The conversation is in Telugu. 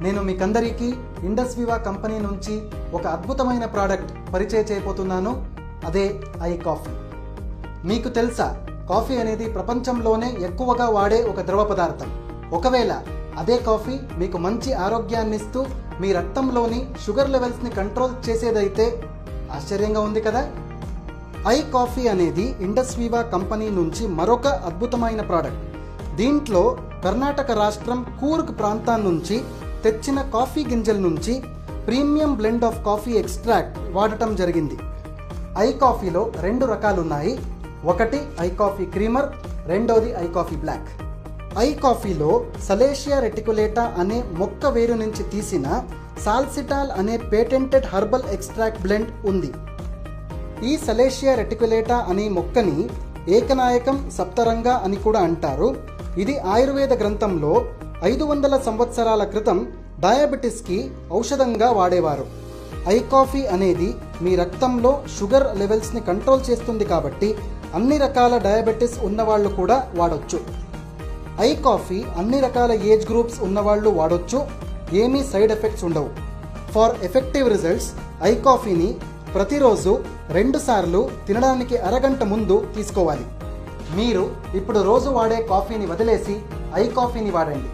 నేను మీకందరికీ ఇండస్ వివా కంపెనీ నుంచి ఒక అద్భుతమైన ప్రోడక్ట్ పరిచయం చేయబోతున్నాను. అదే ఐ కాఫీ. మీకు తెలుసా, కాఫీ అనేది ప్రపంచంలోనే ఎక్కువగా వాడే ఒక ద్రవ పదార్థం. ఒకవేళ అదే కాఫీ మీకు మంచి ఆరోగ్యాన్ని ఇస్తూ మీ రక్తంలోని షుగర్ లెవెల్స్ని కంట్రోల్ చేసేదైతే ఆశ్చర్యంగా ఉంది కదా. ఐ కాఫీ అనేది ఇండస్ వివా కంపెనీ నుంచి మరొక అద్భుతమైన ప్రోడక్ట్. దీంట్లో కర్ణాటక రాష్ట్రం కూర్గ్ ప్రాంతం నుంచి తెచ్చిన కాఫీ గింజల నుంచి premium blend of coffee extract వాడటం జరిగింది. ఐ కాఫీలో 2 రకాలు ఉన్నాయి. ఒకటి ఐ కాఫీ క్రీమర్, రెండోది ఐ కాఫీ బ్లాక్. ఐ కాఫీలో సలేషియా రెటికులేటా అనే మొక్క వేరు నుంచి తీసిన సాల్సిటాల్ అనే పేటెంటెడ్ హర్బల్ ఎక్స్ట్రాక్ట్ బ్లెండ్ ఉంది. ఈ సలేషియా రెటికులేటా అనే మొక్కని ఏకనాయకం సప్తరంగా అని కూడా అంటారు. ఇది ఆయుర్వేద గ్రంథంలో 500 సంవత్సరాల క్రితం డయాబెటిస్కి ఔషధంగా వాడేవారు. ఐ కాఫీ అనేది మీ రక్తంలో షుగర్ లెవెల్స్ని కంట్రోల్ చేస్తుంది కాబట్టి అన్ని రకాల డయాబెటిస్ ఉన్నవాళ్ళు కూడా వాడొచ్చు. ఐ కాఫీ అన్ని రకాల ఏజ్ గ్రూప్స్ ఉన్నవాళ్ళు వాడొచ్చు. ఏమీ సైడ్ ఎఫెక్ట్స్ ఉండవు. ఫర్ ఎఫెక్టివ్ రిజల్ట్స్ ఐ కాఫీని ప్రతిరోజు 2 సార్లు తినడానికి అరగంట ముందు తీసుకోవాలి. మీరు ఇప్పుడు రోజు వాడే కాఫీని వదిలేసి ఐ కాఫీని వాడండి.